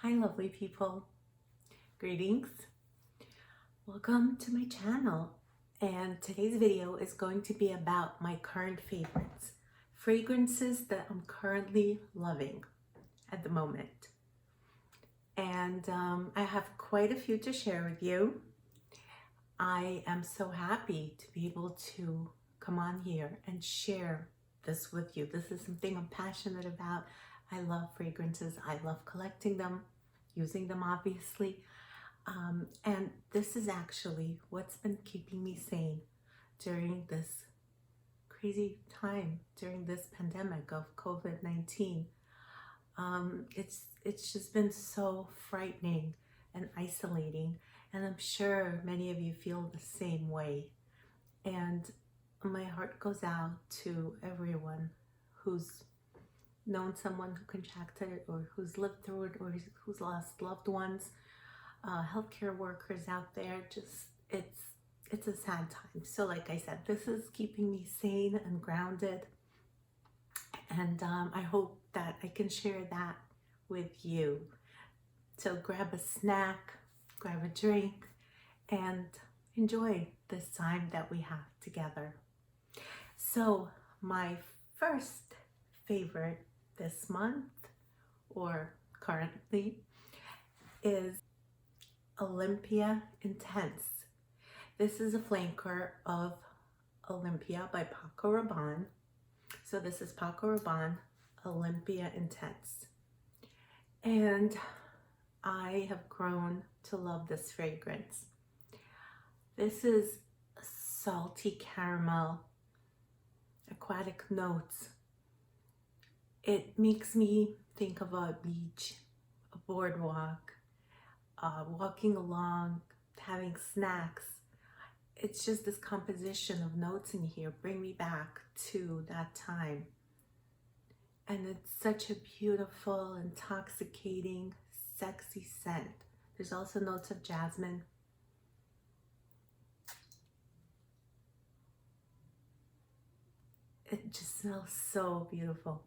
Hi lovely people, greetings. Welcome to my channel, and today's video is going to be about my current favorites, fragrances that I'm currently loving at the moment. And I have quite a few to share with you. I am so happy to be able to come on here and share this with you. This is something I'm passionate about. I love fragrances. I love collecting them, using them obviously. And this is actually what's been keeping me sane during this crazy time, during this pandemic of COVID-19. It's just been so frightening and isolating, and I'm sure many of you feel the same way. And my heart goes out to everyone who's known someone who contracted it, or who's lived through it, or who's lost loved ones. Healthcare workers out there, just it's a sad time. So like I said, this is keeping me sane and grounded, and I hope that I can share that with you. So grab a snack, grab a drink, and enjoy this time that we have together. So my first favorite this month, or currently, is Olympia Intense. This is a flanker of Olympia by Paco Rabanne. So this is Paco Rabanne Olympia Intense. And I have grown to love this fragrance. This is salty caramel, aquatic notes. It makes me think of a beach, a boardwalk, walking along, having snacks. It's just this composition of notes in here bring me back to that time. And it's such a beautiful, intoxicating, sexy scent. There's also notes of jasmine. It just smells so beautiful.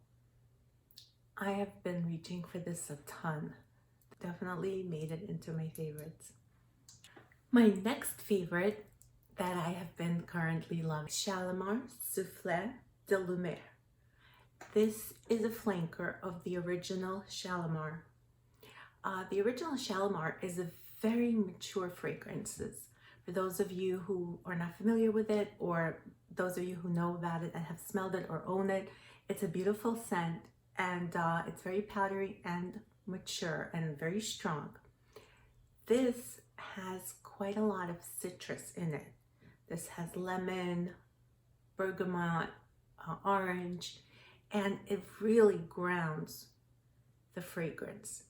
I have been reaching for this a ton. Definitely made it into my favorites. My next favorite that I have been currently loving, Shalimar Souffle de Lumiere. This is a flanker of the original Shalimar. The original Shalimar is a very mature fragrances. For those of you who are not familiar with it, or those of you who know about it and have smelled it or own it, it's a beautiful scent, and it's very powdery and mature and very strong. This has quite a lot of citrus in it. This has lemon, bergamot, orange, and it really grounds the fragrance.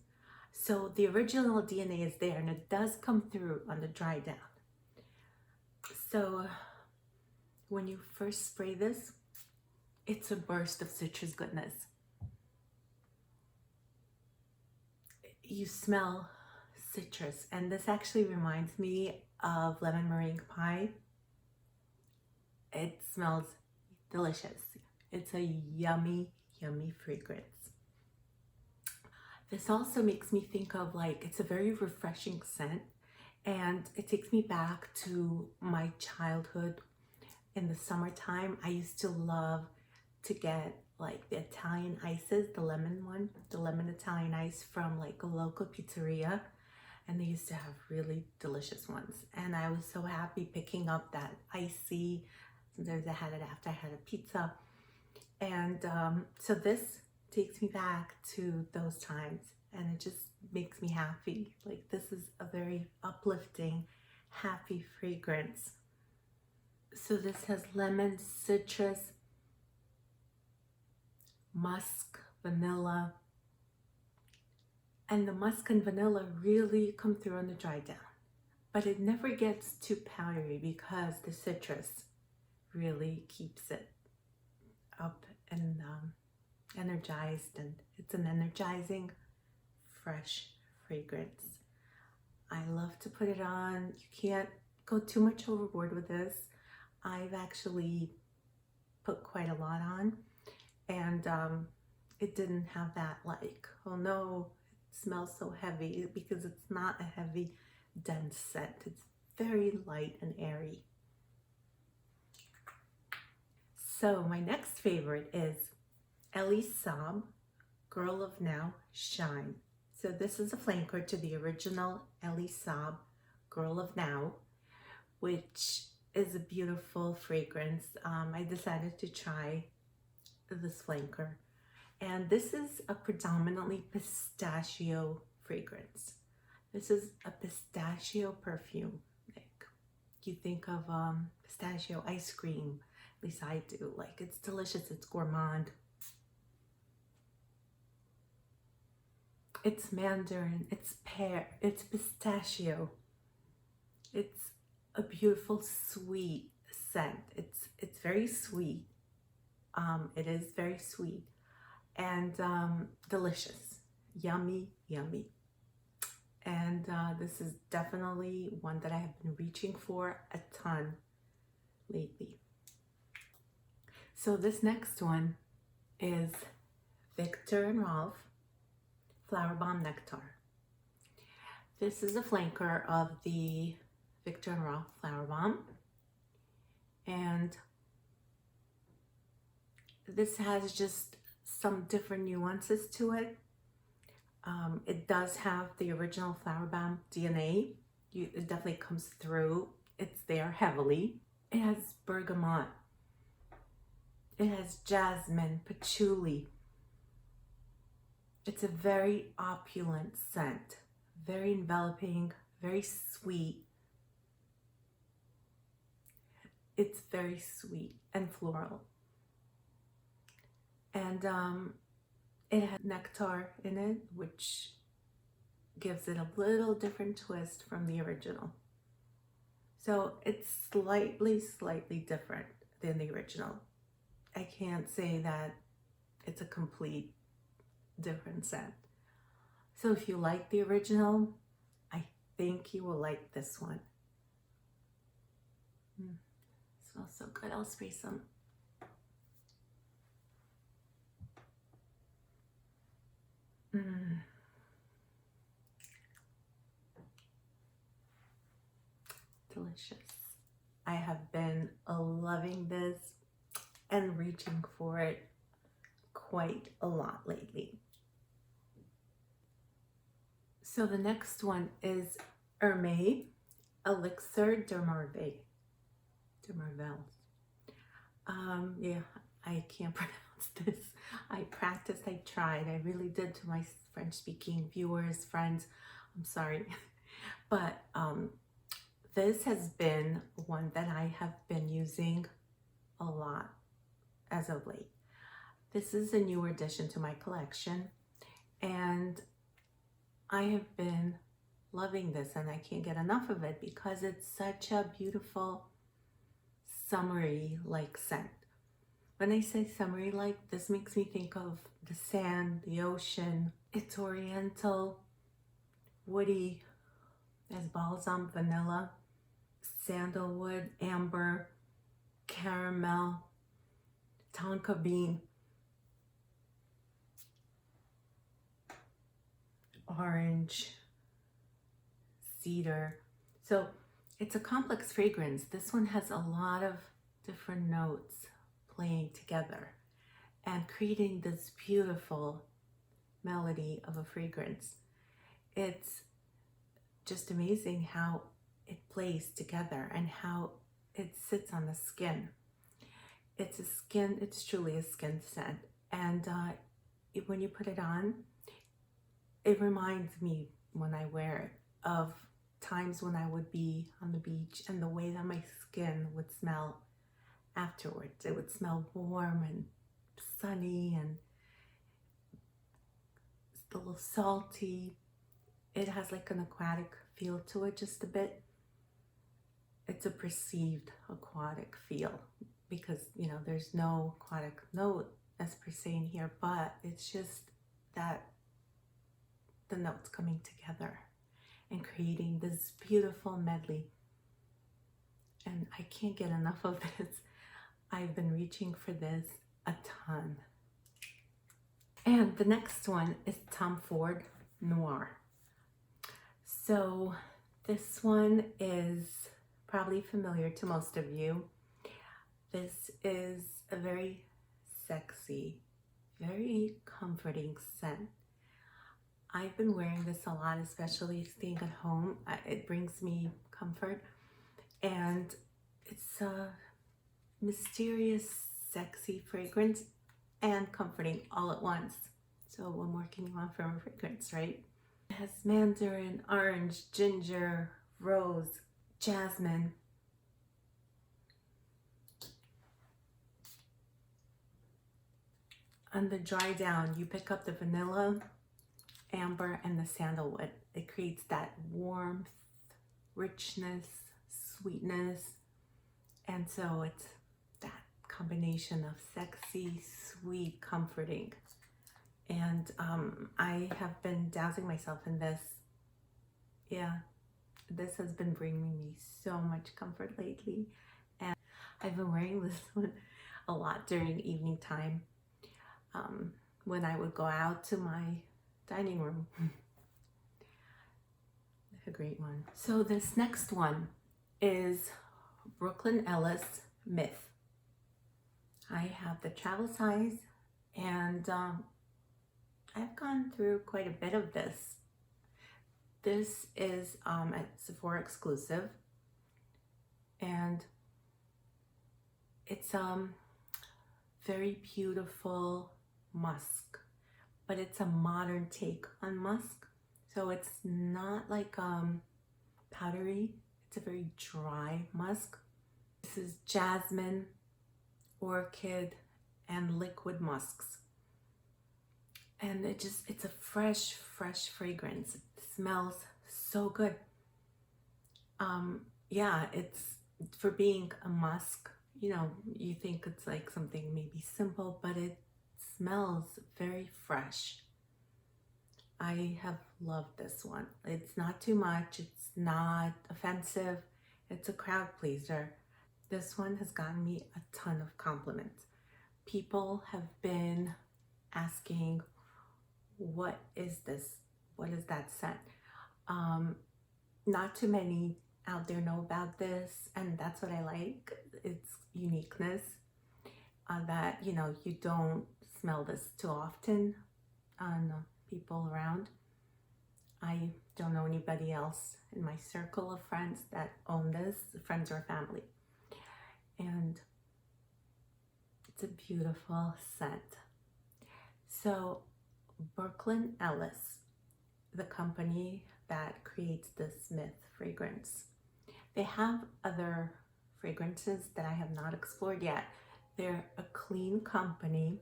So the original DNA is there, and it does come through on the dry down. So when you first spray this, it's a burst of citrus goodness. You smell citrus, and this actually reminds me of lemon meringue pie. It smells delicious. It's a yummy, yummy fragrance. This also makes me think of, like, it's a very refreshing scent, and it takes me back to my childhood. In the summertime, I used to love to get like the Italian ices, the lemon one, the lemon Italian ice from like a local pizzeria, and they used to have really delicious ones. And I was so happy picking up that icy. Sometimes I had it after I had a pizza. And so this takes me back to those times, and it just makes me happy. Like, this is a very uplifting, happy fragrance. So this has lemon, citrus, musk, vanilla, and the musk and vanilla really come through on the dry down, but it never gets too powdery because the citrus really keeps it up and energized, and it's an energizing, fresh fragrance. I love to put it on. You can't go too much overboard with this. I've actually put quite a lot on, and it didn't have that, like, oh no, smells so heavy because it's not a heavy, dense scent. It's very light and airy. So my next favorite is Elie Saab, Girl of Now, Shine. So this is a flanker to the original Elie Saab, Girl of Now, which is a beautiful fragrance. I decided to try this flanker. And this is a predominantly pistachio fragrance. This is a pistachio perfume. Like you think of pistachio ice cream, at least I do. Like it's delicious, it's gourmand. It's mandarin, it's pear, it's pistachio. It's a beautiful sweet scent. It's very sweet. It is very sweet and delicious. Yummy, yummy. And this is definitely one that I have been reaching for a ton lately. So this next one is Viktor and Rolf Flower Bomb Nectar. This is a flanker of the Viktor and Rolf Flower Bomb. And this has just some different nuances to it. It does have the original Flower Bomb DNA. It definitely comes through. It's there heavily. It has bergamot. It has jasmine, patchouli. It's a very opulent scent, very enveloping, very sweet. It's very sweet and floral. And it has nectar in it, which gives it a little different twist from the original. So it's slightly different than the original. I can't say that it's a complete different scent. So if you like the original, I think you will like this one. Smells so good. I'll spray some. Delicious. I have been loving this and reaching for it quite a lot lately. So the next one is Hermès Elixir de Merveille. Yeah, I can't pronounce this. I practiced, I tried, I really did. To my French speaking viewers, friends, I'm sorry. But this has been one that I have been using a lot as of late. This is a new addition to my collection, and I have been loving this, and I can't get enough of it because it's such a beautiful summery like scent. When I say summery like, this makes me think of the sand, the ocean. It's oriental, woody, there's balsam, vanilla, sandalwood, amber, caramel, tonka bean, orange, cedar. So it's a complex fragrance. This one has a lot of different notes playing together and creating this beautiful melody of a fragrance. It's just amazing how it plays together and how it sits on the skin. It's truly a skin scent. And when you put it on, it reminds me when I wear it of times when I would be on the beach and the way that my skin would smell afterwards. It would smell warm and sunny and a little salty. It has like an aquatic feel to it just a bit. It's a perceived aquatic feel because, you know, there's no aquatic note as per se in here, but it's just that the notes coming together and creating this beautiful medley. And I can't get enough of this. I've been reaching for this a ton. And the next one is Tom Ford Noir. So this one is probably familiar to most of you. This is a very sexy, very comforting scent. I've been wearing this a lot, especially staying at home. It brings me comfort, and it's a mysterious, sexy fragrance and comforting all at once. So when working on from a fragrance, right? It has mandarin, orange, ginger, rose, jasmine. On the dry down, you pick up the vanilla, amber, and the sandalwood. It creates that warmth, richness, sweetness, and so it's that combination of sexy, sweet, comforting. And I have been dousing myself in this. Yeah, this has been bringing me so much comfort lately, and I've been wearing this one a lot during evening time when I would go out to my dining room. A great one. So this next one is Brooklyn Ellis Myth. I have the travel size, and I've gone through quite a bit of this. This is a Sephora exclusive, and it's very beautiful musk, but it's a modern take on musk. So it's not like powdery, it's a very dry musk. This is jasmine, orchid, and liquid musks. And it's a fresh fragrance. It smells so good. Yeah, it's for being a musk, you know, you think it's like something maybe simple, but it smells very fresh. I have loved this one. It's not too much, it's not offensive, it's a crowd pleaser. This one has gotten me a ton of compliments. People have been asking, what is this? What is that scent? Not too many out there know about this, and that's what I like. It's uniqueness, that, you know, you don't smell this too often on people around. I don't know anybody else in my circle of friends that own this, friends or family. And it's a beautiful scent. So Brooklyn Ellis, the company that creates this Myth fragrance, they have other fragrances that I have not explored yet. They're a clean company.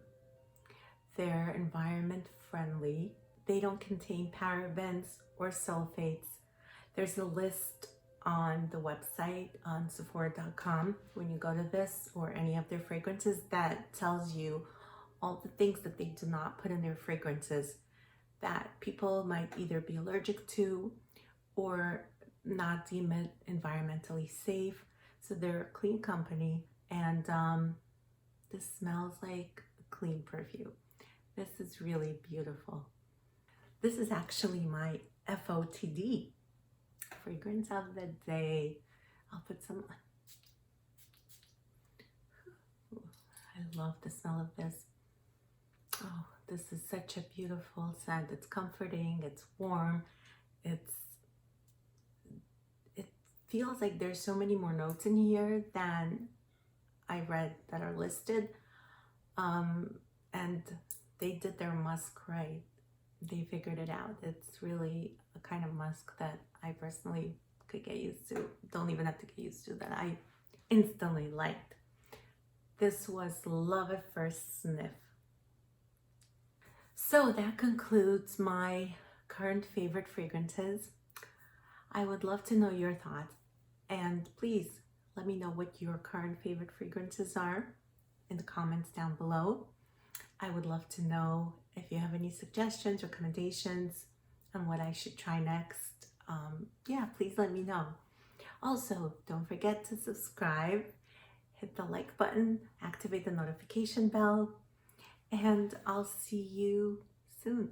They're environment friendly. They don't contain parabens or sulfates. There's a list on the website on Sephora.com when you go to this or any of their fragrances that tells you all the things that they do not put in their fragrances that people might either be allergic to or not deem it environmentally safe. So they're a clean company, and this smells like a clean perfume. This is really beautiful. This is actually my FOTD, fragrance of the day. I'll put some on. I love the smell of this. Oh, this is such a beautiful scent. It's comforting, it's warm, it feels like there's so many more notes in here than I read that are listed. And they did their musk right. They figured it out. It's really a kind of musk that I personally could get used to. Don't even have to get used to, that I instantly liked. This was love at first sniff. So that concludes my current favorite fragrances. I would love to know your thoughts, and please let me know what your current favorite fragrances are in the comments down below. I would love to know if you have any suggestions, recommendations on what I should try next. Yeah, please let me know. Also, don't forget to subscribe, hit the like button, activate the notification bell, and I'll see you soon.